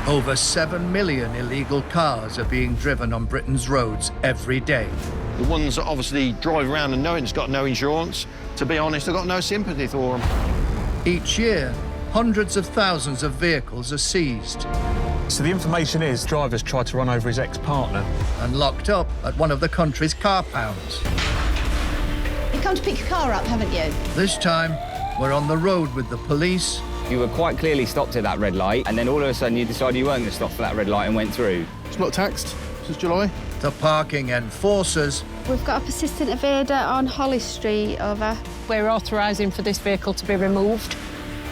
Over 7 million illegal cars are being driven on Britain's roads every day. The ones that obviously drive around and know it's got no insurance, to be honest, I've got no sympathy for them. Each year, hundreds of thousands of vehicles are seized. So the information is drivers tried to run over his ex-partner. And locked up at one of the country's car pounds. You've come to pick your car up, haven't you? This time, we're on the road with the police. You were quite clearly stopped at that red light, and then all of a sudden you decided you weren't going to stop for that red light and went through. It's not taxed since July. The parking enforcers. We've got a persistent evader on Holly Street, over. We're authorising for this vehicle to be removed.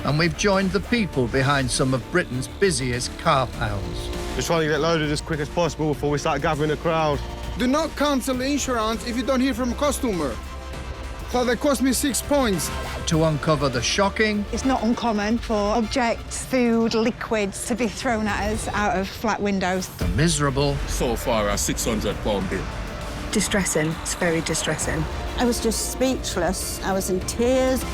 And we've joined the people behind some of Britain's busiest car pounds. We're trying to get loaded as quick as possible before we start gathering a crowd. Do not cancel the insurance if you don't hear from a customer. So they cost me 6 points. To uncover the shocking. It's not uncommon for objects, food, liquids to be thrown at us out of flat windows. The miserable. So far, a £600 bill. Distressing. It's very distressing. I was just speechless. I was in tears.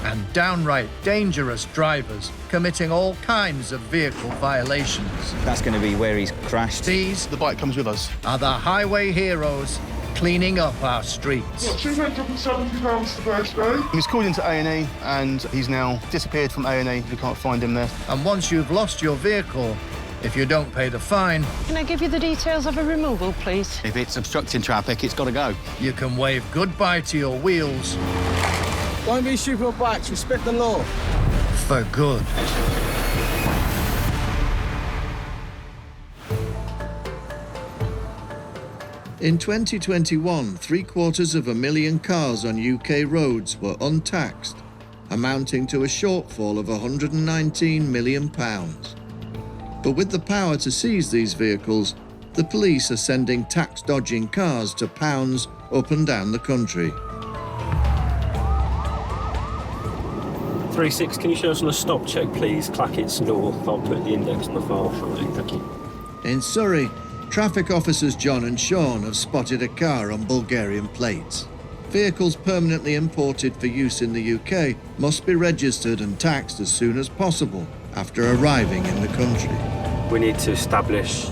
And downright dangerous drivers committing all kinds of vehicle violations. That's going to be where he's crashed. These The bike comes with us. are the highway heroes cleaning up our streets. £270 the first day. He was called into A&E and he's now disappeared from A&E. We can't find him there. And once you've lost your vehicle, if you don't pay the fine... Can I give you the details of a removal, please? If it's obstructing traffic, it's got to go. You can wave goodbye to your wheels. Don't be stupid on bikes, respect the law. For good. In 2021, 750,000 cars on UK roads were untaxed, amounting to a shortfall of £119 million. But with the power to seize these vehicles, the police are sending tax-dodging cars to pounds up and down the country. 36, can you show us on a stop check, please? Clackett's north. I'll put the index on the file shortly. Thank you. In Surrey, traffic officers John and Sean have spotted a car on Bulgarian plates. Vehicles permanently imported for use in the UK must be registered and taxed as soon as possible after arriving in the country. We need to establish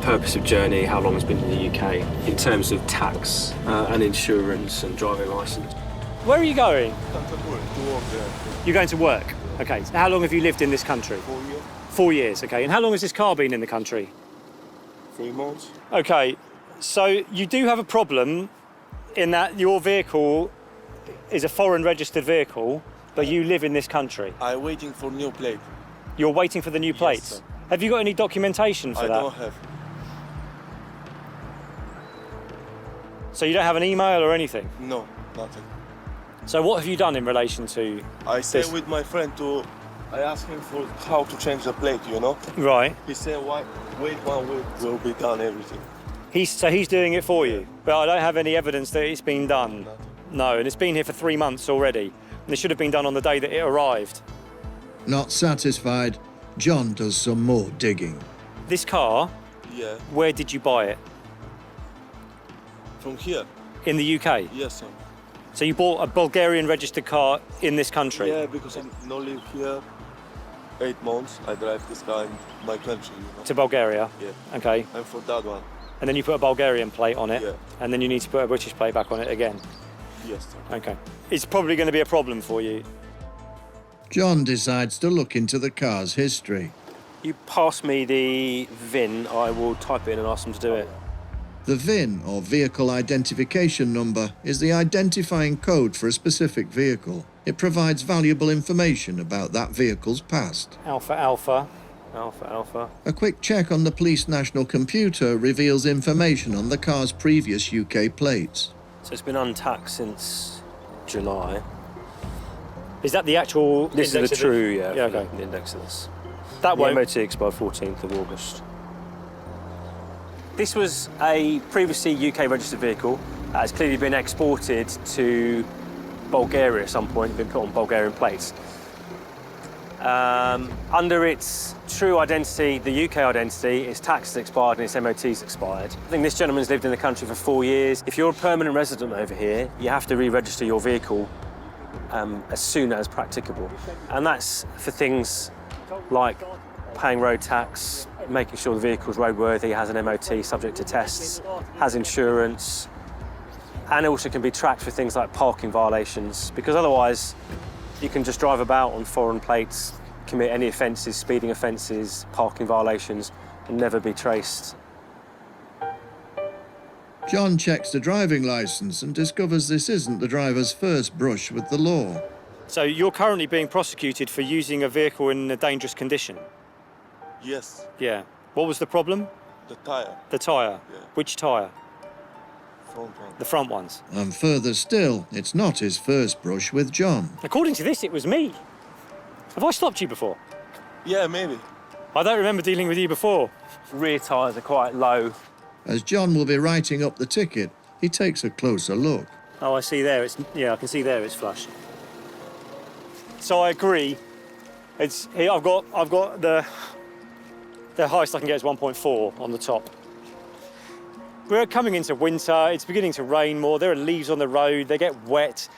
purpose of journey, how long it's been in the UK, in terms of tax and insurance and driving licence. Where are you going? You're going to work? OK. So how long have you lived in this country? 4 years. 4 years, OK. And how long has this car been in the country? 3 months. OK. So you do have a problem in that your vehicle is a foreign registered vehicle, but you live in this country. I'm waiting for new plate. You're waiting for the new plates? Yes, sir. Have you got any documentation for that? I don't have. So you don't have an email or anything? No, nothing. So what have you done in relation to I this? stay with my friend I asked him for how to change the plate, you know? Right. He said, wait 1 week, will be done everything. So he's doing it for you? But I don't have any evidence that it's been done. No, and it's been here for 3 months already. And it should have been done on the day that it arrived. Not satisfied, John does some more digging. This car, Yeah. where did you buy it? From here? In the UK? Yes, sir. So you bought a Bulgarian registered car in this country? Yeah, because I not live here 8 months. I drive this car in my country, you know? To Bulgaria? Yeah. Okay. I'm for that one. And then you put a Bulgarian plate on it? Yeah. And then you need to put a British plate back on it again? Yes, sir. Okay. It's probably going to be a problem for you. John decides to look into the car's history. You pass me the VIN, I will type it in and ask them to do it. The VIN, or Vehicle Identification Number, is the identifying code for a specific vehicle. It provides valuable information about that vehicle's past. Alpha, Alpha. Alpha, Alpha. A quick check on the police national computer reveals information on the car's previous UK plates. So it's been untaxed since July. Is that the actual This index is the of true, yeah, okay. the index of this. That The won't... MOT expired 14th of August. This was a previously UK registered vehicle. It's clearly been exported to Bulgaria at some point, been put on Bulgarian plates. Under its true identity, the UK identity, its tax is expired and its MOT's expired. I think this gentleman's lived in the country for 4 years. If you're a permanent resident over here, you have to re-register your vehicle as soon as practicable. And that's for things like paying road tax, making sure the vehicle's roadworthy, has an MOT subject to tests, has insurance, and also can be tracked for things like parking violations, because otherwise you can just drive about on foreign plates, commit any offences, speeding offences, parking violations, and never be traced. John checks the driving licence and discovers this isn't the driver's first brush with the law. So you're currently being prosecuted for using a vehicle in a dangerous condition? Yes. Yeah. What was the problem? The tyre. The tyre? Yeah. Which tyre? Front one. The front ones. And further still, it's not his first brush with John. According to this, it was me. Have I stopped you before? Yeah, maybe. I don't remember dealing with you before. Rear tyres are quite low. As John will be writing up the ticket, he takes a closer look. Oh, I see there. I can see there it's flush. So I agree. It's here. I've got the highest I can get is 1.4 on the top. We're coming into winter. It's beginning to rain more. There are leaves on the road. They get wet.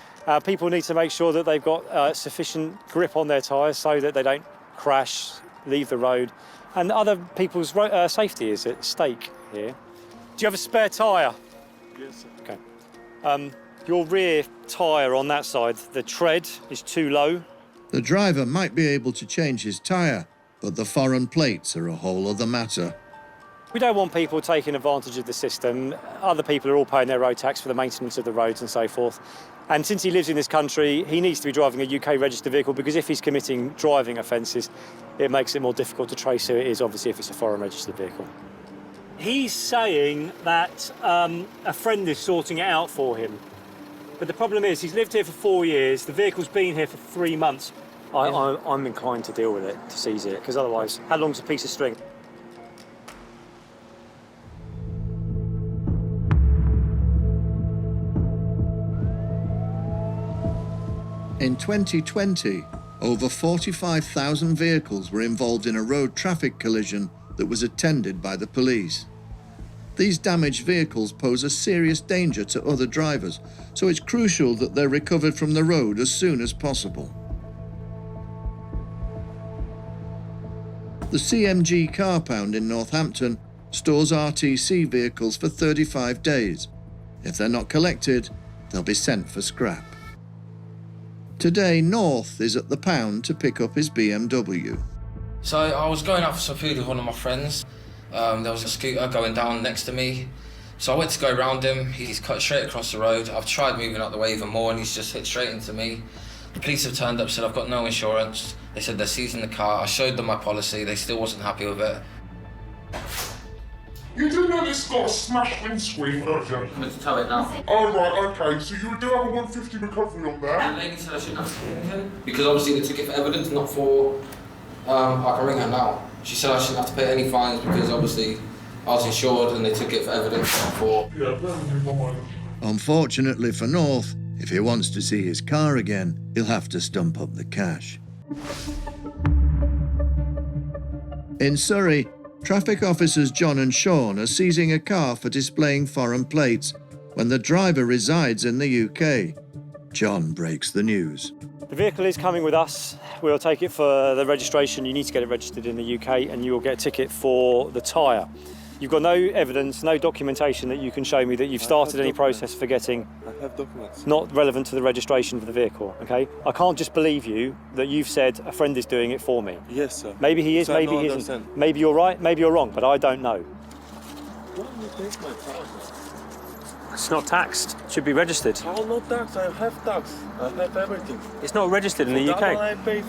People need to make sure that they've got sufficient grip on their tyres so that they don't crash, leave the road, and other people's safety is at stake here. Do you have a spare tyre? Yes, sir. Okay. Your rear tyre on that side, the tread is too low. The driver might be able to change his tyre, but the foreign plates are a whole other matter. We don't want people taking advantage of the system. Other people are all paying their road tax for the maintenance of the roads and so forth. And since he lives in this country, he needs to be driving a UK registered vehicle, because if he's committing driving offences, it makes it more difficult to trace who it is, obviously, if it's a foreign registered vehicle. He's saying that a friend is sorting it out for him. But the problem is, he's lived here for 4 years, the vehicle's been here for 3 months. I'm inclined to deal with it, to seize it, because otherwise, how long's a piece of string? In 2020, over 45,000 vehicles were involved in a road traffic collision that was attended by the police. These damaged vehicles pose a serious danger to other drivers, so it's crucial that they're recovered from the road as soon as possible. The CMG car pound in Northampton stores RTC vehicles for 35 days. If they're not collected, they'll be sent for scrap. Today, North is at the pound to pick up his BMW. So I was going out for some food with one of my friends. There was a scooter going down next to me. So I went to go around him. He's cut straight across the road. I've tried moving out the way even more and he's just hit straight into me. The police have turned up, said I've got no insurance. They said they're seizing the car. I showed them my policy. They still wasn't happy with it. You do know this got a smashed windscreen, don't you? I'm going to tow it now. Oh, right, okay. So you do have a 150 recovery on there? The lady said I shouldn't have to pay anything because obviously they took it for evidence, not for... I can ring her now. She said I shouldn't have to pay any fines because obviously I was insured and they took it for evidence, not for... Yeah, never mind. Unfortunately for North, if he wants to see his car again, he'll have to stump up the cash. In Surrey, traffic officers John and Sean are seizing a car for displaying foreign plates when the driver resides in the UK. John breaks the news. The vehicle is coming with us. We'll take it for the registration. You need to get it registered in the UK and you will get a ticket for the tyre. You've got no evidence, no documentation that you can show me that you've started any process for getting... I have documents. Not relevant to the registration for the vehicle, OK? I can't just believe you that you've said a friend is doing it for me. Yes, sir. Maybe he is, maybe he isn't. Maybe you're right, maybe you're wrong, but I don't know. Why do you take my car? It's not taxed. It should be registered. How not tax? I have tax. I have everything. It's not registered in the UK. That one I paid.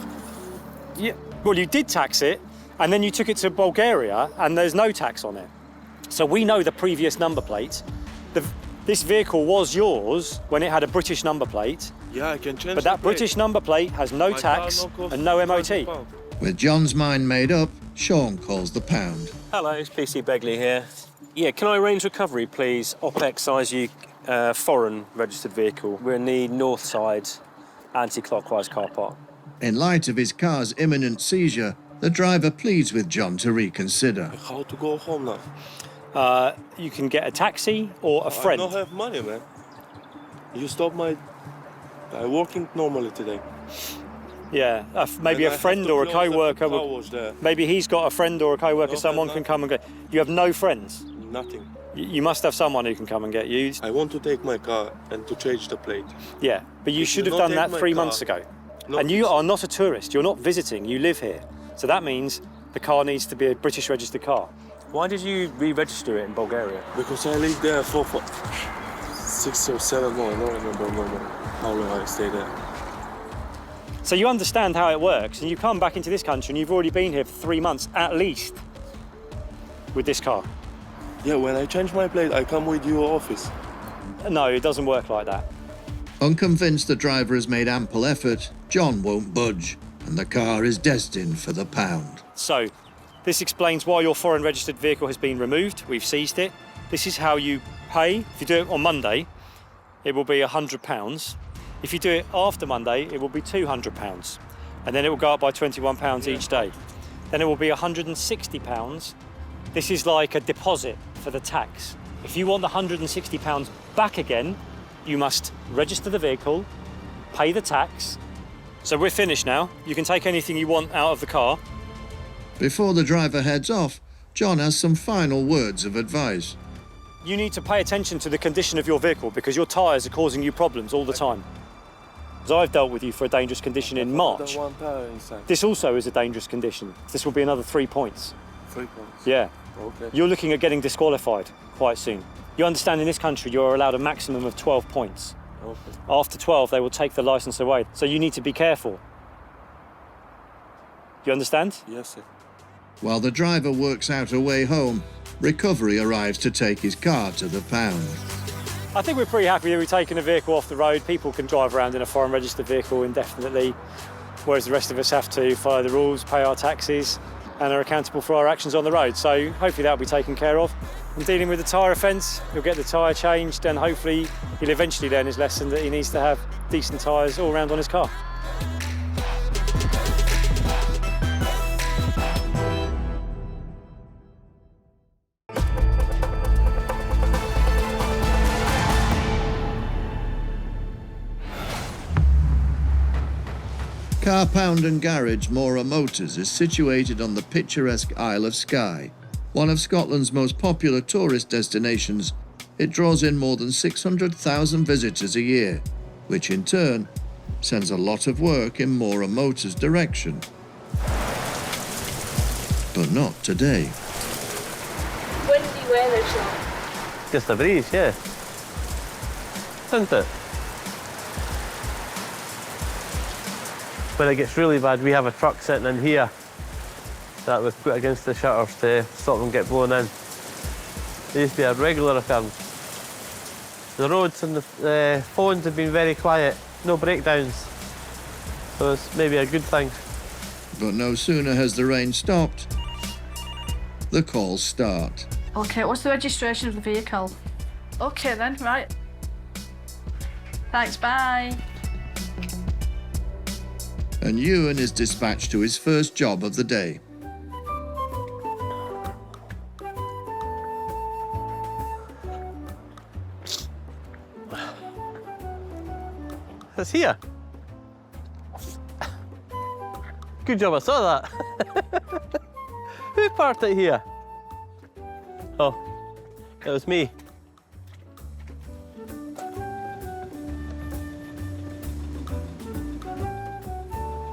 Yeah. Well, you did tax it, and then you took it to Bulgaria, and there's no tax on it. So we know the previous number plate. This vehicle was yours when it had a British number plate. Yeah, I can change. But that British number plate has no tax and no MOT. With John's mind made up, Sean calls the pound. Hello, it's PC Begley here. Yeah, can I arrange recovery, please? OPEX size foreign registered vehicle. We're in the north side anti-clockwise car park. In light of his car's imminent seizure, the driver pleads with John to reconsider. How to go home now? You can get a taxi or a friend. I don't have money, man. You stop my... I'm working normally today. Yeah, maybe a friend or a co-worker. Maybe he's got a friend or a co-worker, someone can come and get. You have no friends? Nothing. You must have someone who can come and get you. I want to take my car and to change the plate. Yeah, but you should have done that 3 months ago. And you are not a tourist, you're not visiting, you live here. So that means the car needs to be a British registered car. Why did you re-register it in Bulgaria? Because I lived there for 6 or 7 months. I don't remember how long I stayed there. So you understand how it works, and you come back into this country and you've already been here for 3 months at least with this car. Yeah, when I change my plate, I come with your office. No, it doesn't work like that. Unconvinced the driver has made ample effort, John won't budge, and the car is destined for the pound. So, this explains why your foreign registered vehicle has been removed. We've seized it. This is how you pay. If you do it on Monday, it will be £100. If you do it after Monday, it will be £200. And then it will go up by £21 each day. Then it will be £160. This is like a deposit for the tax. If you want the £160 back again, you must register the vehicle, pay the tax. So we're finished now. You can take anything you want out of the car. Before the driver heads off, John has some final words of advice. You need to pay attention to the condition of your vehicle because your tyres are causing you problems all the time. As I've dealt with you for a dangerous condition in March. This also is a dangerous condition. This will be another 3 points. 3 points? Yeah. Okay. You're looking at getting disqualified quite soon. You understand in this country you're allowed a maximum of 12 points. Okay. After 12 they will take the licence away. So you need to be careful. You understand? Yes, sir. While the driver works out a way home, recovery arrives to take his car to the pound. I think we're pretty happy that we've taken a vehicle off the road. People can drive around in a foreign registered vehicle indefinitely, whereas the rest of us have to follow the rules, pay our taxes, and are accountable for our actions on the road. So hopefully that'll be taken care of. And dealing with the tyre offence, he'll get the tyre changed, and hopefully he'll eventually learn his lesson that he needs to have decent tyres all around on his car. Car Pound and Garage Mora Motors is situated on the picturesque Isle of Skye, one of Scotland's most popular tourist destinations. It draws in more than 600,000 visitors a year, which in turn sends a lot of work in Mora Motors' direction. But not today. When do you wear this shot? Just a breeze, yeah. Isn't it? When it gets really bad, we have a truck sitting in here that we put against the shutters to stop them get blown in. It used to be a regular occurrence. The roads and the phones have been very quiet, no breakdowns, so it's maybe a good thing. But no sooner has the rain stopped, the calls start. OK, what's the registration of the vehicle? OK then, right. Thanks, bye. And Ewan is dispatched to his first job of the day. It's here. Good job I saw that. Who parked it here? Oh, it was me.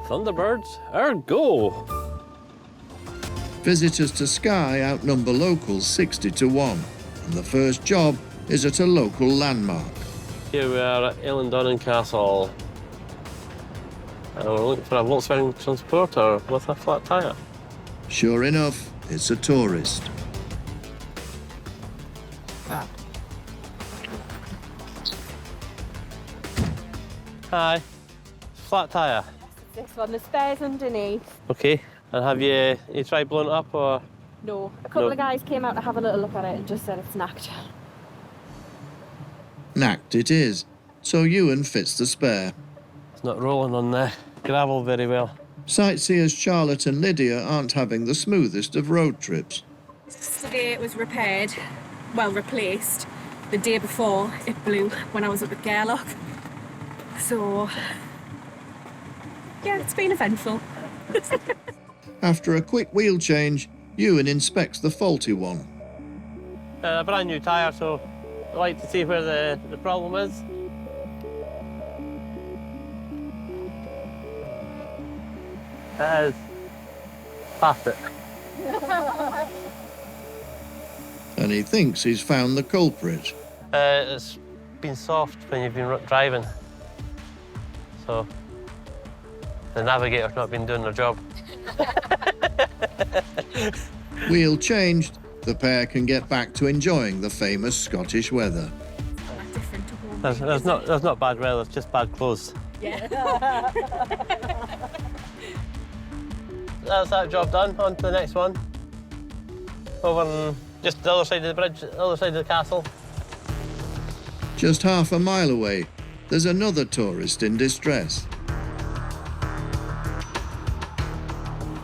Thunderbirds, our go. Visitors to Skye outnumber locals 60 to 1, and the first job is at a local landmark. Here we are at Ellendonan Castle. And we're looking for a Volkswagen Transporter with a flat tyre. Sure enough, it's a tourist. Hi, flat tyre. This one, the spare's underneath. Okay, and have you tried blowing it up or? No. A couple of guys came out to have a little look at it and just said it's knacked. Knacked it is, so Ewan fits the spare. It's not rolling on the gravel very well. Sightseers Charlotte and Lydia aren't having the smoothest of road trips. Yesterday it was repaired, well replaced. The day before it blew when I was up at Gairloch. So Yeah, it's been eventful. After a quick wheel change, Ewan inspects the faulty one. A brand new tyre, so I like to see where the problem is. It is. Past it. And he thinks he's found the culprit. It's been soft when you've been driving. So the navigator's not been doing their job. Wheel changed, the pair can get back to enjoying the famous Scottish weather. There's not bad weather, it's just bad clothes. Yeah. That's that job done. On to the next one. Over on just the other side of the bridge, the other side of the castle. Just half a mile away, there's another tourist in distress.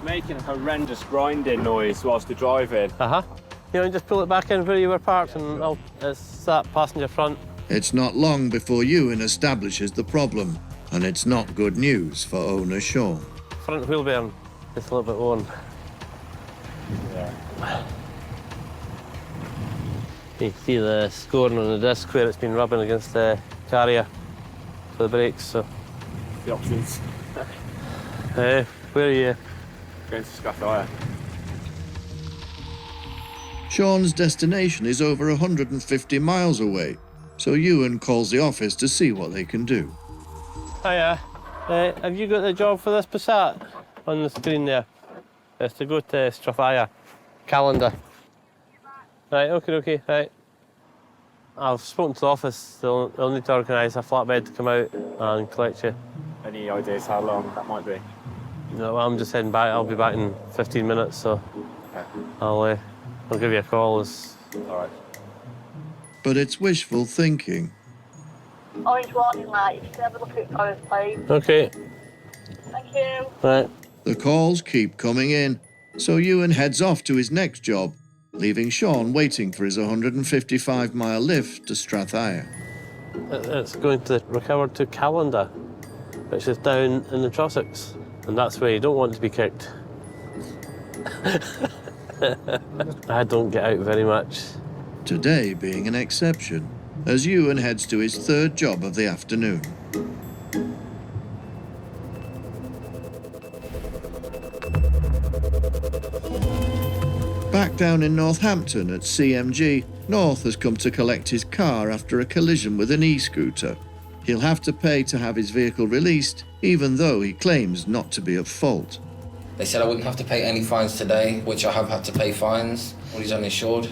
Making a horrendous grinding noise whilst they're driving. You know, just pull it back in where you were parked and it's that passenger front. It's not long before Ewan establishes the problem, and it's not good news for owner Sean. Front wheel bearing is a little bit worn. Yeah. You can see the scoring on the disc where it's been rubbing against the carrier for the brakes. So The options. where are you? Going to Skye. Sean's destination is over 150 miles away, so Ewan calls the office to see what they can do. Hiya. Have you got the job for this Passat on the screen there? It's to go to Strathaya. Calendar. Right, okay, right. I've spoken to the office. They'll need to organise a flatbed to come out and collect you. Any ideas how long that might be? No, I'm just heading back. I'll be back in 15 minutes, so I'll give you a call. All right. But it's wishful thinking. Orange warning light, if you can have a look at forest, please. Okay. Thank you. Right. The calls keep coming in, so Ewan heads off to his next job, leaving Sean waiting for his 155-mile lift to Strathaya. It's going to recover to Calendar, which is down in the Trossachs, and that's where you don't want to be kicked. I don't get out very much. Today being an exception, as Ewan heads to his third job of the afternoon. Back down in Northampton at CMG, North has come to collect his car after a collision with an e-scooter. He'll have to pay to have his vehicle released, even though he claims not to be at fault. They said I wouldn't have to pay any fines today, which I have had to pay fines. Well, he's uninsured,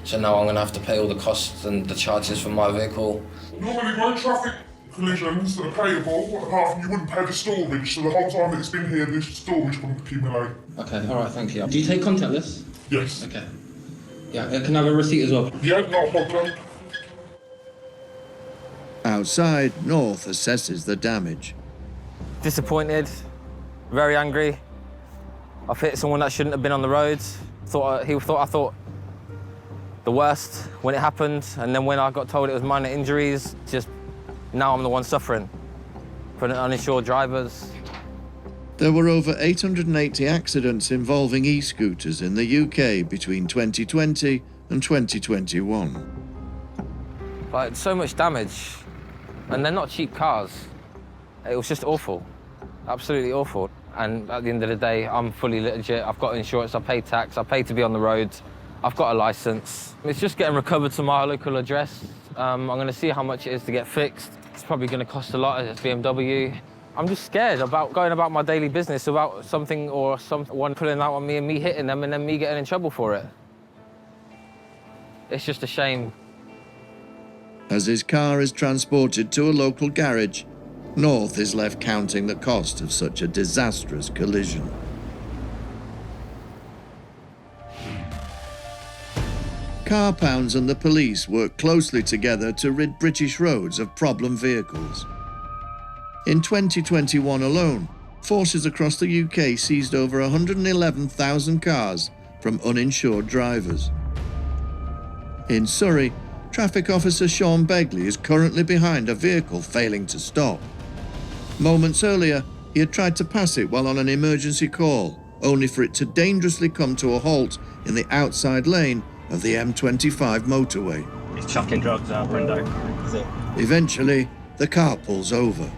so now I'm going to have to pay all the costs and the charges for my vehicle. Normally, no traffic collisions are payable, apart from you wouldn't pay the storage, so the whole time that it's been here, this storage wouldn't accumulate. Okay, all right, thank you. Do you take contactless? Yes. Okay. Yeah, can I have a receipt as well? Yeah, not a problem. Outside, North assesses the damage. Disappointed, very angry. I've hit someone that shouldn't have been on the roads. I thought the worst when it happened, and then when I got told it was minor injuries, just now I'm the one suffering for the uninsured drivers. There were over 880 accidents involving e-scooters in the UK between 2020 and 2021. Like, so much damage, and they're not cheap cars. It was just awful, absolutely awful. And at the end of the day, I'm fully legit. I've got insurance, I pay tax, I pay to be on the roads. I've got a licence. It's just getting recovered to my local address. I'm going to see how much it is to get fixed. It's probably going to cost a lot at BMW. I'm just scared about going about my daily business, about something or someone pulling out on me and me hitting them and then me getting in trouble for it. It's just a shame. As his car is transported to a local garage, North is left counting the cost of such a disastrous collision. Car pounds and the police work closely together to rid British roads of problem vehicles. In 2021 alone, forces across the UK seized over 111,000 cars from uninsured drivers. In Surrey, traffic officer Sean Begley is currently behind a vehicle failing to stop. Moments earlier, He had tried to pass it while on an emergency call, only for it to dangerously come to a halt in the outside lane of the M25 motorway. He's chucking drugs out window. Eventually, the car pulls over.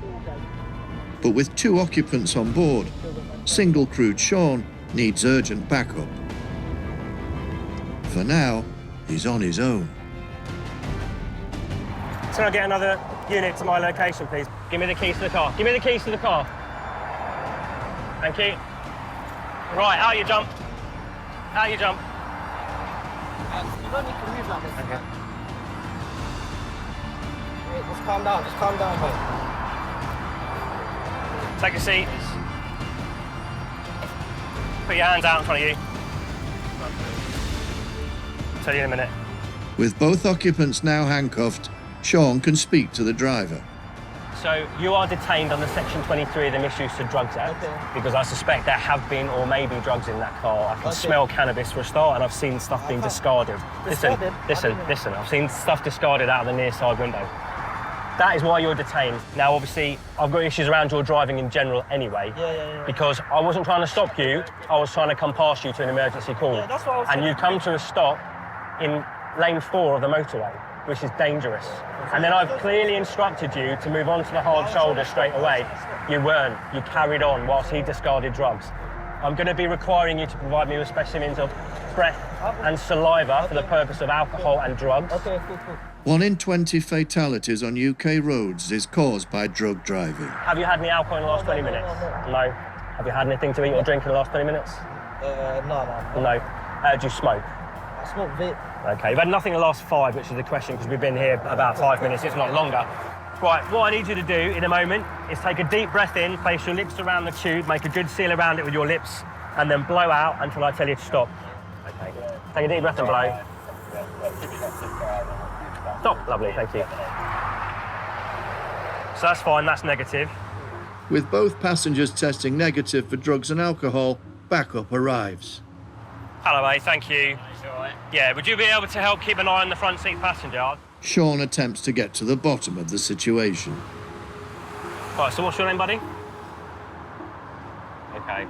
But with 2 occupants on board, single-crewed Sean needs urgent backup. For now, he's on his own. Can I get another unit to my location, please? Give me the keys to the car. Give me the keys to the car. Thank you. Right, out you jump. Out you jump. You don't need to move like this. Okay. Wait, just calm down, mate. Take a seat. Put your hands out in front of you. I'll tell you in a minute. With both occupants now handcuffed, Sean can speak to the driver. So you are detained under Section 23 of the Misuse of Drugs Act, because I suspect there have been or may be drugs in that car. I can smell cannabis for a start, and I've seen stuff being discarded. Listen. I've seen stuff discarded out of the near side window. That is why you're detained. Now, obviously, I've got issues around your driving in general anyway, because I wasn't trying to stop you, I was trying to come past you to an emergency call. Yeah, that's what I was and you come to a stop in lane 4 of the motorway, which is dangerous. And then I've clearly instructed you to move on to the hard shoulder straight away. You weren't. You carried on whilst he discarded drugs. I'm going to be requiring you to provide me with specimens of breath and saliva for the purpose of alcohol and drugs. Okay, cool. 1 in 20 fatalities on UK roads is caused by drug driving. Have you had any alcohol in the last 20 minutes? No. Have you had anything to eat or drink in the last 20 minutes? No. No. Do you smoke? I smoke vape. Okay, you've had nothing in the last 5, which is the question, because we've been here about 5 minutes, if not longer. Right, what I need you to do in a moment is take a deep breath in, place your lips around the tube, make a good seal around it with your lips, and then blow out until I tell you to stop. Okay. Take a deep breath and blow. Stop. Lovely, thank you. So that's fine, that's negative. With both passengers testing negative for drugs and alcohol, backup arrives. Hello, mate, thank you. Yeah, would you be able to help keep an eye on the front seat passenger? Sean attempts to get to the bottom of the situation. Right, so what's your name, buddy? Okay.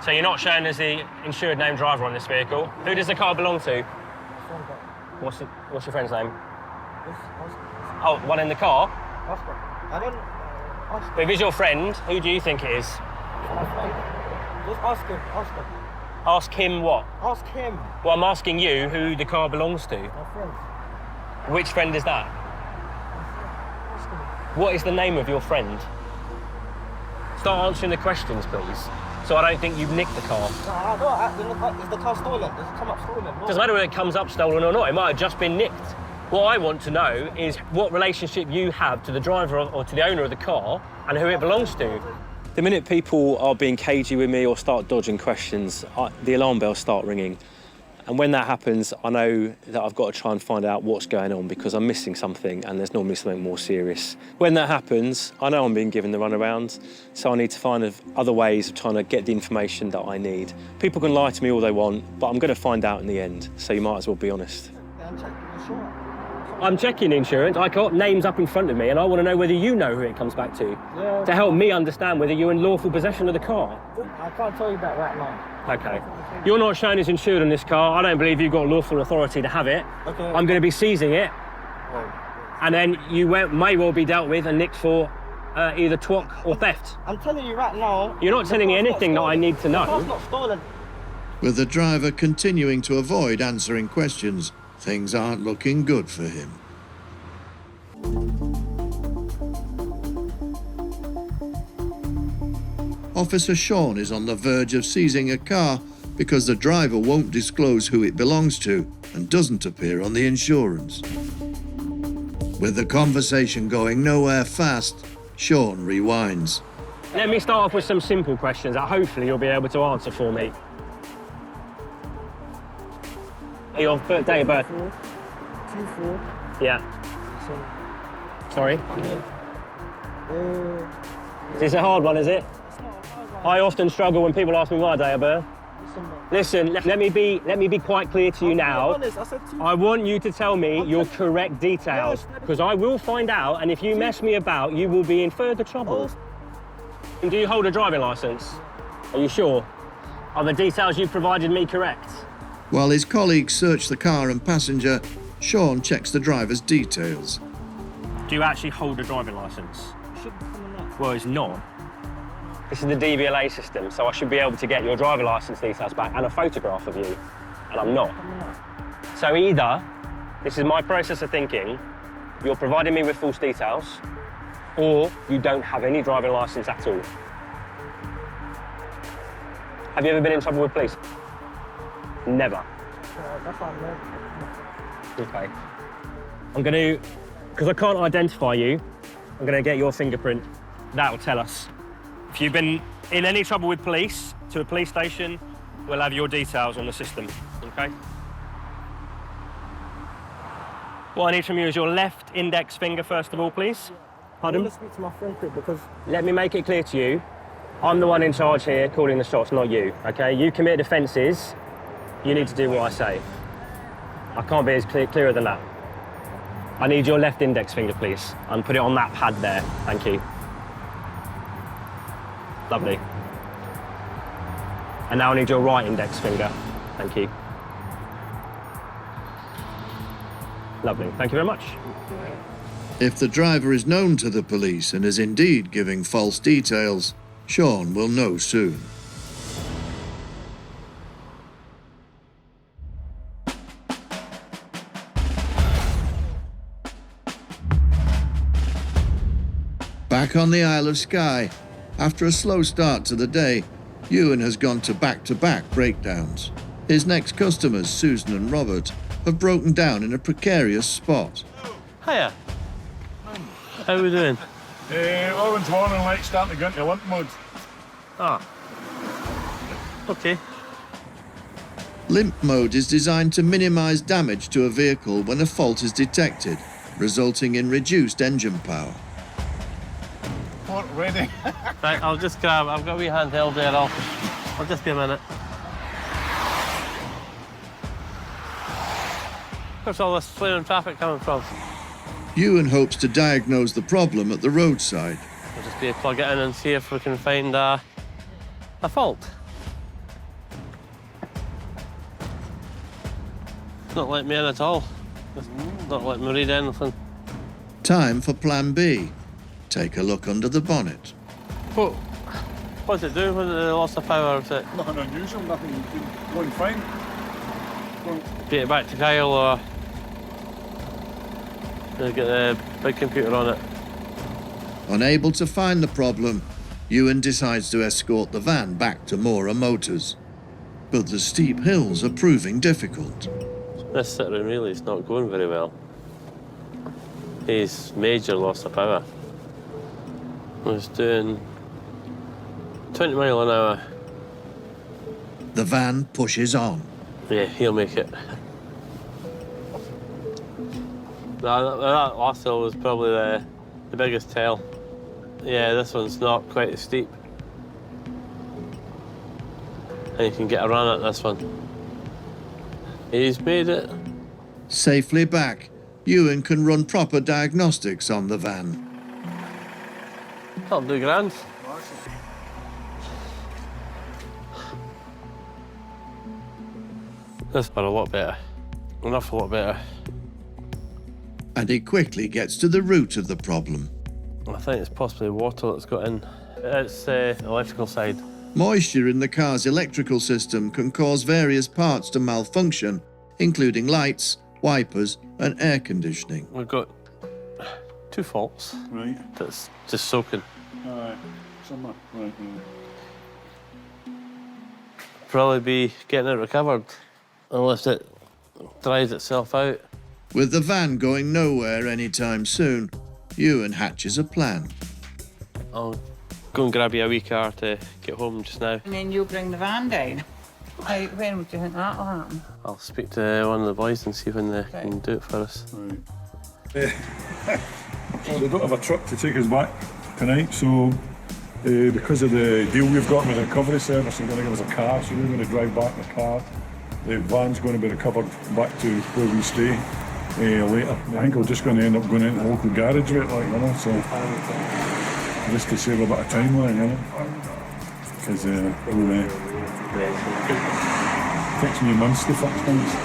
So you're not shown as the insured named driver on this vehicle. Who does the car belong to? What's your friend's name? Oh, one in the car? Oscar. I don't... Oscar. If he's your friend, who do you think it is? My friend. Just Oscar. Ask him what? Ask him. Well, I'm asking you who the car belongs to. My friend. Which friend is that? Oscar. What is the name of your friend? Start answering the questions, please. So I don't think you've nicked the car. No, I don't. Is the car stolen? Does it come up stolen? Doesn't matter whether it comes up stolen or not. It might have just been nicked. What I want to know is what relationship you have to the driver or to the owner of the car and who it belongs to. The minute people are being cagey with me or start dodging questions, the alarm bells start ringing. And when that happens, I know that I've got to try and find out what's going on because I'm missing something and there's normally something more serious. When that happens, I know I'm being given the runaround, so I need to find other ways of trying to get the information that I need. People can lie to me all they want, but I'm going to find out in the end, so you might as well be honest. I'm checking insurance. I got names up in front of me and I want to know whether you know who it comes back to. Yeah. To help me understand whether you're in lawful possession of the car. I can't tell you that right now. Okay. You're not shown as insured on this car. I don't believe you've got lawful authority to have it. Okay. I'm going to be seizing it. And then you may well be dealt with and nicked for either twat or theft. I'm telling you right now. You're not telling me anything that I need to know. The car's not stolen. With the driver continuing to avoid answering questions, things aren't looking good for him. Officer Sean is on the verge of seizing a car because the driver won't disclose who it belongs to and doesn't appear on the insurance. With the conversation going nowhere fast, Sean rewinds. Let me start off with some simple questions that hopefully you'll be able to answer for me. Your date of birth? 2-4. Yeah. Sorry? It's a hard one, is it? I often struggle when people ask me my date of birth. Listen, let me be quite clear to you now. I want you to tell me your correct details, because I will find out, and if you mess me about, you will be in further trouble. And do you hold a driving licence? Are you sure? Are the details you provided me correct? While his colleagues search the car and passenger, Sean checks the driver's details. Do you actually hold a driving licence? Well, it's not. This is the DVLA system, so I should be able to get your driver licence details back and a photograph of you, and I'm not. So either, this is my process of thinking, you're providing me with false details, or you don't have any driving licence at all. Have you ever been in trouble with police? Never. Okay. I'm going to, because I can't identify you, I'm going to get your fingerprint. That'll tell us. If you've been in any trouble with police, to a police station, we'll have your details on the system, okay? What I need from you is your left index finger, first of all, please. Pardon? I want to speak to my friend quick because... Let me make it clear to you, I'm the one in charge here calling the shots, not you, okay? You commit offences, you need to do what I say. I can't be as clearer than that. I need your left index finger, please, and put it on that pad there. Thank you. Lovely. And now I need your right index finger. Thank you. Lovely. Thank you very much. If the driver is known to the police and is indeed giving false details, Sean will know soon. Back on the Isle of Skye, after a slow start to the day, Ewan has gone to back-to-back breakdowns. His next customers, Susan and Robert, have broken down in a precarious spot. Hiya. How are we doing? Orange warning light starting to go into limp mode. Ah. Okay. Limp mode is designed to minimise damage to a vehicle when a fault is detected, resulting in reduced engine power. Ready? Right, I'll just grab, I've got a wee handheld there, I'll just be a minute. Where's all this flaring traffic coming from? Ewan hopes to diagnose the problem at the roadside. I'll just be able to plug it in and see if we can find a fault. Not letting me in at all. Just not letting me read anything. Time for plan B. Take a look under the bonnet. What's it do when it lost the power? Is it Nothing unusual, nothing going fine. get it back to Kyle or get the big computer on it? Unable to find the problem, Ewan decides to escort the van back to Mora Motors. But the steep hills are proving difficult. This sit-room really is not going very well. He's major loss of power. I was doing 20 mile an hour. The van pushes on. Yeah, he'll make it. That last hill was probably the biggest tell. Yeah, this one's not quite as steep. And you can get a run at this one. He's made it. Safely back, Ewan can run proper diagnostics on the van. That'll do grand. This got a lot better. An awful lot better. And he quickly gets to the root of the problem. I think it's possibly water that's got in. It's the electrical side. Moisture in the car's electrical system can cause various parts to malfunction, including lights, wipers, and air conditioning. We've got two faults. Right. That's just soaking. Alright. Somewhere. Right. Probably be getting it recovered unless it dries itself out. With the van going nowhere anytime soon, Ewan hatches a plan. I'll go and grab you a wee car to get home just now. And then you'll bring the van down. When would you think that will happen? I'll speak to one of the boys and see when they can do it for us. Right. Well, they don't have a truck to take us back tonight, so because of the deal we've got with the recovery service, they're going to give us a car, so we're going to drive back in the car. The van's going to be recovered back to where we stay later. I think we're just going to end up going into the local garage with it, like, you know, so. just to save a bit of time, like, you know. Because it takes me months to fix things.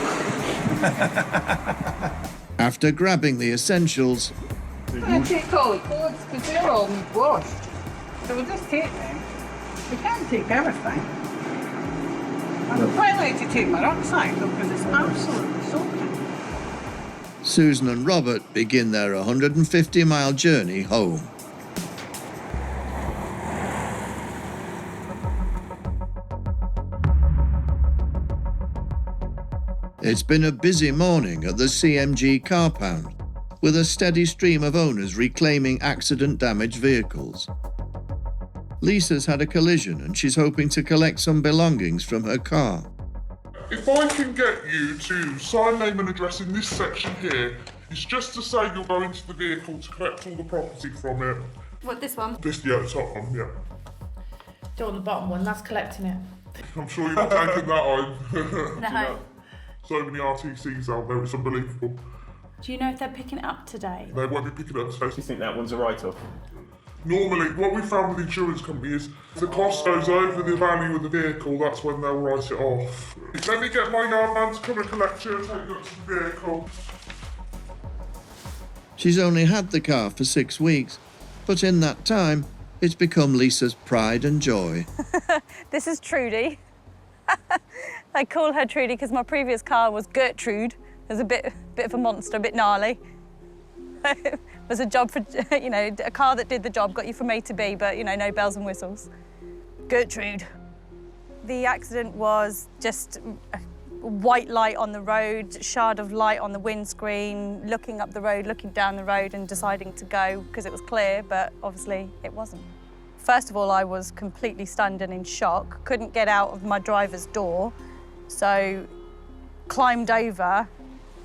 After grabbing the essentials, I take all the clothes because they're all washed. So we'll just take them. We can't take everything. I would quite like to take my rucksack though because it's absolutely soaking. Susan and Robert begin their 150-mile journey home. It's been a busy morning at the CMG car pound, with a steady stream of owners reclaiming accident-damaged vehicles. Lisa's had a collision and she's hoping to collect some belongings from her car. If I can get you to sign name and address in this section here, it's just to say you're going to the vehicle to collect all the property from it. What, this one? This, yeah, the top one, yeah. Don't want the bottom one, that's collecting it. I'm sure you're not taking that on. No. So many RTCs out there, it's unbelievable. Do you know if they're picking it up today? They won't be picking it up today. Do you think that one's a write-off? Normally, what we found with the insurance company is if the cost goes over the value of the vehicle, that's when they'll write it off. Let me get my yard man to come and collect you and take you up to the vehicle. She's only had the car for 6 weeks, but in that time, it's become Lisa's pride and joy. This is Trudy. I call her Trudy because my previous car was Gertrude. It was a bit of a monster, a bit gnarly. It was a job for, a car that did the job, got you from A to B, but, no bells and whistles. Gertrude. The accident was just a white light on the road, shard of light on the windscreen, looking up the road, looking down the road and deciding to go because it was clear, but obviously it wasn't. First of all, I was completely stunned and in shock, couldn't get out of my driver's door, so climbed over,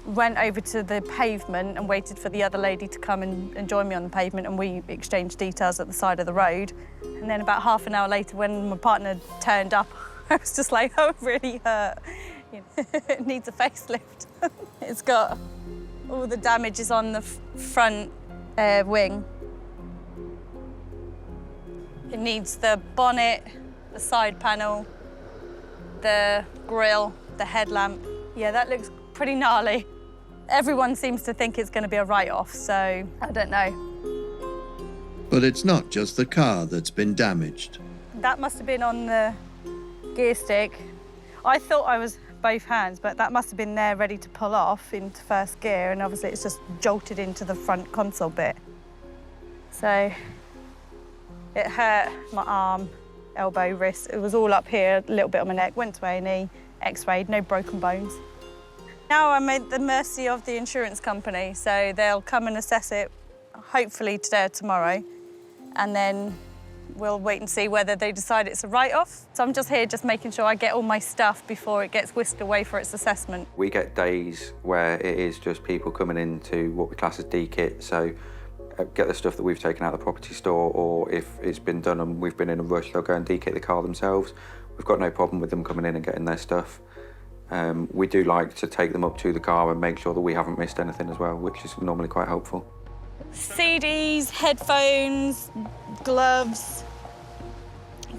went over to the pavement and waited for the other lady to come and join me on the pavement, and we exchanged details at the side of the road. And then about half an hour later, when my partner turned up, I was just like, oh, it really hurt. It needs a facelift. It's got all the damages on the front wing. It needs the bonnet, the side panel, the grille, the headlamp. Yeah, that looks pretty gnarly. Everyone seems to think it's going to be a write-off, so I don't know. But it's not just the car that's been damaged. That must have been on the gear stick. I thought I was both hands, but that must have been there ready to pull off into first gear, and obviously it's just jolted into the front console bit. So it hurt my arm, elbow, wrist. It was all up here, a little bit on my neck. Went to A&E, x-rayed, no broken bones. Now I'm at the mercy of the insurance company, so they'll come and assess it, hopefully today or tomorrow, and then we'll wait and see whether they decide it's a write-off. So I'm just here just making sure I get all my stuff before it gets whisked away for its assessment. We get days where it is just people coming into what we class as D-kit, so get the stuff that we've taken out of the property store, or if it's been done and we've been in a rush, they'll go and D-kit the car themselves. We've got no problem with them coming in and getting their stuff. We do like to take them up to the car and make sure that we haven't missed anything as well, which is normally quite helpful. CDs, headphones, gloves,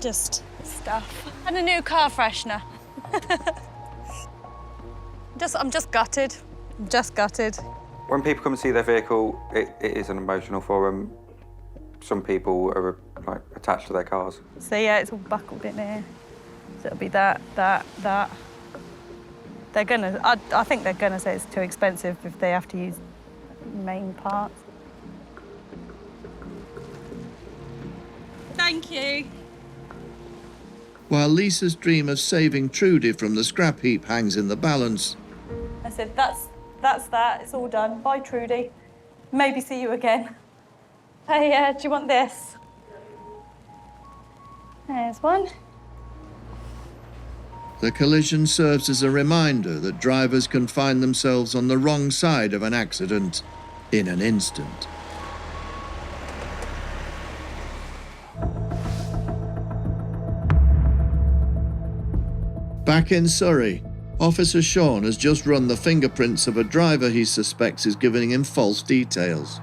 just stuff. And a new car freshener. I'm just gutted. Just gutted. When people come and see their vehicle, it is an emotional for them. Some people are attached to their cars. So yeah, it's all buckled in here. So it'll be that. They're gonna, I think they're gonna say it's too expensive if they have to use main parts. Thank you. While Lisa's dream of saving Trudy from the scrap heap hangs in the balance, I said, that's that, it's all done. Bye, Trudy. Maybe see you again. Hey, do you want this? There's one. the collision serves as a reminder that drivers can find themselves on the wrong side of an accident in an instant. Back in Surrey, Officer Sean has just run the fingerprints of a driver he suspects is giving him false details.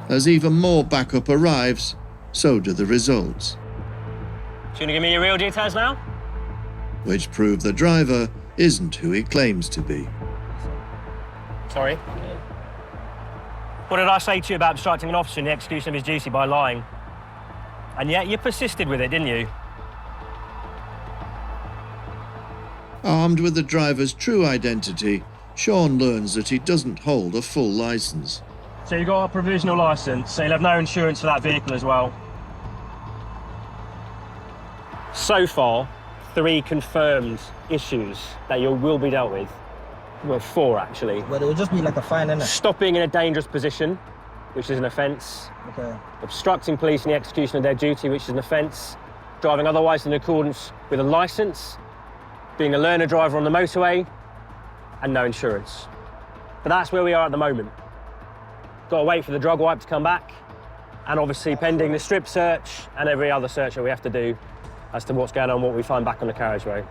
As even more backup arrives, so do the results, Do you want to give me your real details now? which prove the driver isn't who he claims to be. Sorry. What did I say to you about obstructing an officer in the execution of his duty by lying? And yet you persisted with it, didn't you? Armed with the driver's true identity, Sean learns that he doesn't hold a full licence. So you've got a provisional licence, so you'll have no insurance for that vehicle as well. So far, 3 confirmed issues that you will be dealt with. Well, 4 actually. But it would just be like a fine, innit? Stopping in a dangerous position, which is an offence. Okay. Obstructing police in the execution of their duty, which is an offence. Driving otherwise in accordance with a licence. Being a learner driver on the motorway. And no insurance. But that's where we are at the moment. Got to wait for the drug wipe to come back. And obviously pending the strip search and every other search that we have to do as to what's going on, what we find back on the carriageway.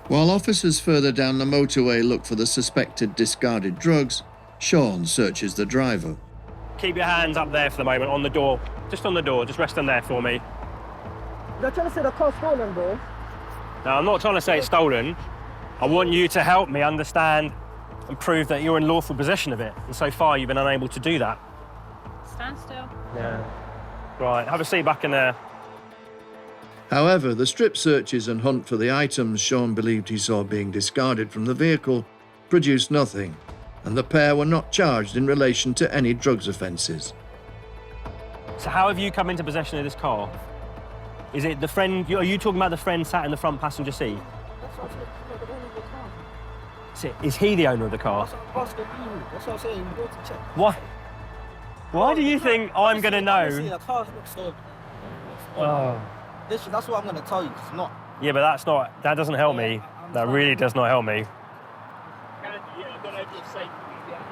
While officers further down the motorway look for the suspected discarded drugs, Sean searches the driver. Keep your hands up there for the moment, on the door. Just on the door, just rest on there for me. They're trying to say the car's stolen, bro. Now, I'm not trying to say it's stolen. I want you to help me understand and prove that you're in lawful possession of it. And so far, you've been unable to do that. Stand still. Yeah. Right, have a seat back in there. However, the strip searches and hunt for the items Sean believed he saw being discarded from the vehicle produced nothing, and the pair were not charged in relation to any drugs offences. So how have you come into possession of this car? Is it the friend, are you talking about the friend sat in the front passenger seat? Is he the owner of the car? That's what I'm saying. Go to check. What? Why do you think I'm going to know? The car's not stolen. Oh. That's what I'm going to tell you, 'cause it's not. Yeah, but that doesn't help me. That really does not help me.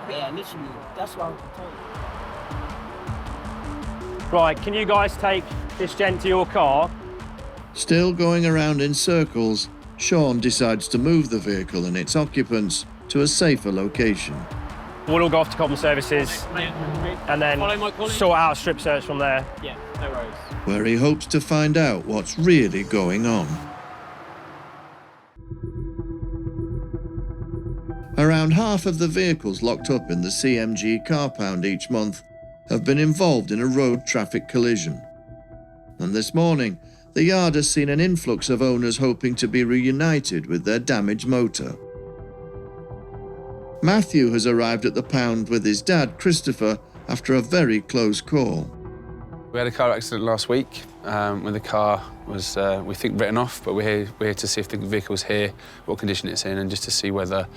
Yeah, literally, that's what I'm going to tell you. Right, can you guys take this gent to your car? Still going around in circles, Sean decides to move the vehicle and its occupants to a safer location. We'll all go off to Cobham Services and then sort out a strip search from there. Yeah, no worries. Where he hopes to find out what's really going on. Around half of the vehicles locked up in the CMG car pound each month have been involved in a road traffic collision. And this morning, the yard has seen an influx of owners hoping to be reunited with their damaged motor. Matthew has arrived at the pound with his dad, Christopher, after a very close call. We had a car accident last week when the car was, we think, written off, but we're here to see if the vehicle's here, what condition it's in, and just to see whether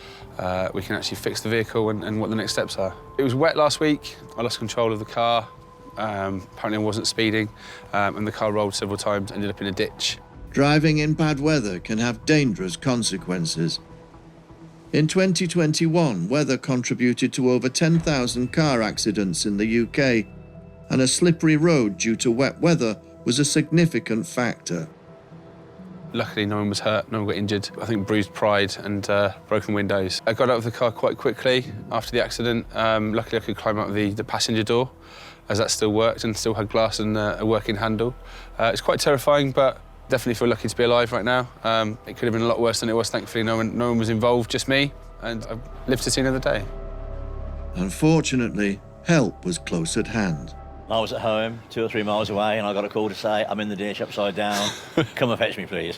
we can actually fix the vehicle and what the next steps are. It was wet last week. I lost control of the car. Apparently I wasn't speeding, and the car rolled several times, ended up in a ditch. Driving in bad weather can have dangerous consequences. In 2021, weather contributed to over 10,000 car accidents in the UK, and a slippery road due to wet weather was a significant factor. Luckily, no one was hurt, no one got injured. I think bruised pride and broken windows. I got out of the car quite quickly after the accident. Luckily, I could climb out of the passenger door, as that still worked and still had glass and a working handle. It's quite terrifying, but definitely feel lucky to be alive right now. It could have been a lot worse than it was. Thankfully, no one was involved, just me, and I've lived to see another day. Unfortunately, help was close at hand. I was at home, 2 or 3 miles away, and I got a call to say, I'm in the ditch upside down. Come and fetch me, please.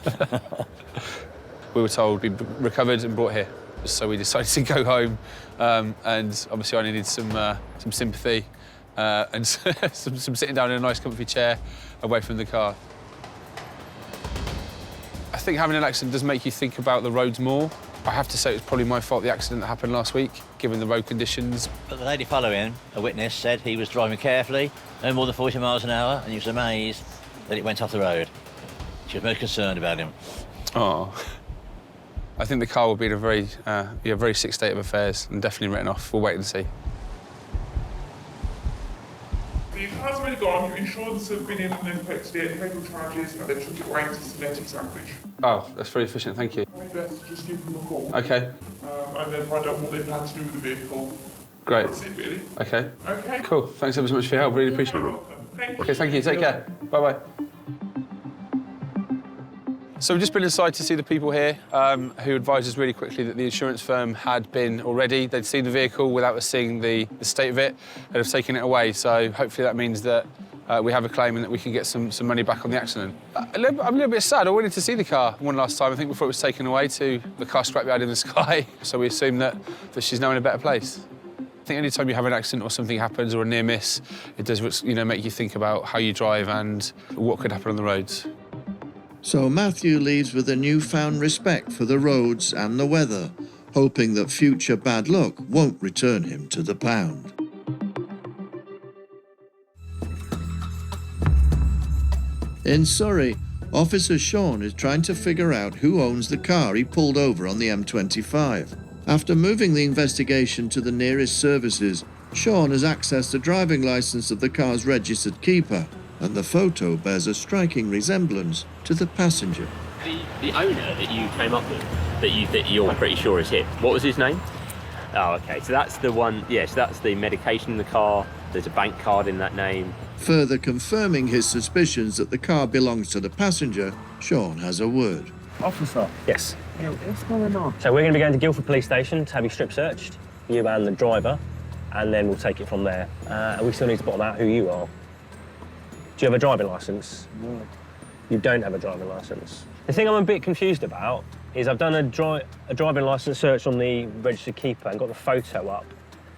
We were told we'd be recovered and brought here. So we decided to go home, and obviously I needed some sympathy and some sitting down in a nice comfy chair away from the car. I think having an accident does make you think about the roads more. I have to say it was probably my fault, the accident that happened last week, given the road conditions. But the lady following, a witness, said he was driving carefully, no more than 40 miles an hour, and he was amazed that it went off the road. She was most concerned about him. Oh. I think the car will be in a very sick state of affairs and definitely written off. We'll wait and see. The car's already gone, your insurance have been in an impact state, federal charges, and they took it away to synthetic salvage. Oh, that's very efficient, thank you. I'd best just give them a call. OK. And then find out what they plan to do with the vehicle. Great. That's it, really. OK. OK. Cool. Thanks ever so much for your help. Really appreciate it. You're welcome. OK, thank you. Take care. Bye-bye. So we've just been inside to see the people here who advised us really quickly that the insurance firm had been already. They'd seen the vehicle without us seeing the state of it and have taken it away. So hopefully that means that we have a claim and that we can get some money back on the accident. I'm a little bit sad. I wanted to see the car one last time, I think, before it was taken away to the car scrapyard in the Skye. So we assume that she's now in a better place. I think any time you have an accident or something happens or a near miss, it does, make you think about how you drive and what could happen on the roads. So Matthew leaves with a newfound respect for the roads and the weather, hoping that future bad luck won't return him to the pound. In Surrey, Officer Sean is trying to figure out who owns the car he pulled over on the M25. After moving the investigation to the nearest services, Sean has accessed the driving licence of the car's registered keeper, and the photo bears a striking resemblance to the passenger. The owner that you came up with, that you're pretty sure is him, what was his name? Oh, OK, so that's the one, yes, that's the medication in the car, there's a bank card in that name. Further confirming his suspicions that the car belongs to the passenger, Sean has a word. Officer. Yes. Yeah, what's going on? So we're going to be going to Guildford Police Station to have you strip searched, you and the driver, and then we'll take it from there. And we still need to bottom out who you are. Do you have a driving licence? No. You don't have a driving licence. The thing I'm a bit confused about is I've done a driving licence search on the registered keeper and got the photo up.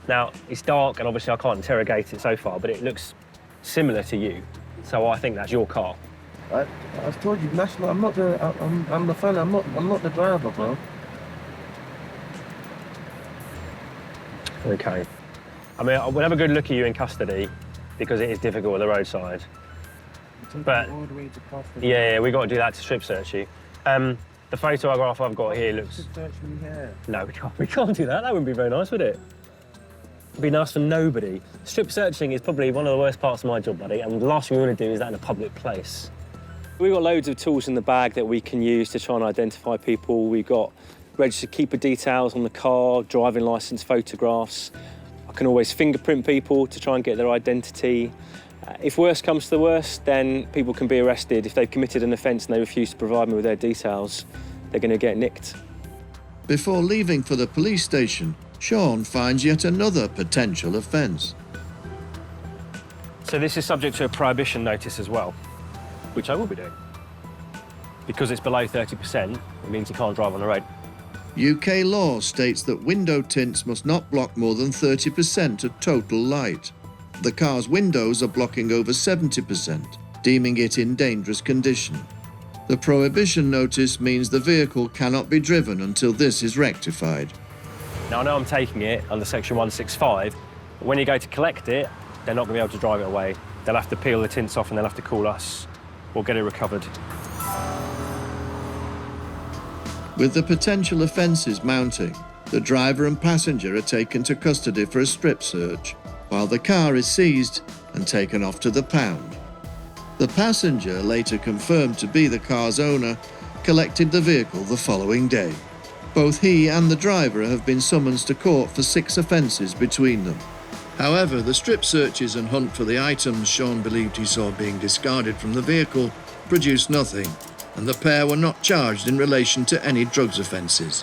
Now, it's dark and obviously I can't interrogate it so far, but it looks similar to you. So I think that's your car. I told you, National, I'm not the, I'm the fella, I'm not the driver, bro. OK. I mean, we'll have a good look at you in custody because it is difficult at the roadside. But yeah, we got to do that to strip search you. The photograph I've got here looks. No, we can't do that. That wouldn't be very nice, would it? It'd be nice for nobody. Strip searching is probably one of the worst parts of my job, buddy, and the last thing we want to do is that in a public place. We've got loads of tools in the bag that we can use to try and identify people. We've got registered keeper details on the car, driving licence photographs. I can always fingerprint people to try and get their identity. If worse comes to the worst, then people can be arrested. If they've committed an offence and they refuse to provide me with their details, they're going to get nicked. Before leaving for the police station, Sean finds yet another potential offence. So this is subject to a prohibition notice as well, which I will be doing. Because it's below 30%, it means you can't drive on the road. UK law states that window tints must not block more than 30% of total light. The car's windows are blocking over 70%, deeming it in dangerous condition. The prohibition notice means the vehicle cannot be driven until this is rectified. Now, I know I'm taking it under Section 165, but when you go to collect it, they're not going to be able to drive it away. They'll have to peel the tints off and they'll have to call us. We'll get it recovered. With the potential offences mounting, the driver and passenger are taken to custody for a strip search, while the car is seized and taken off to the pound. The passenger, later confirmed to be the car's owner, collected the vehicle the following day. Both he and the driver have been summoned to court for 6 offences between them. However, the strip searches and hunt for the items Sean believed he saw being discarded from the vehicle produced nothing, and the pair were not charged in relation to any drugs offences.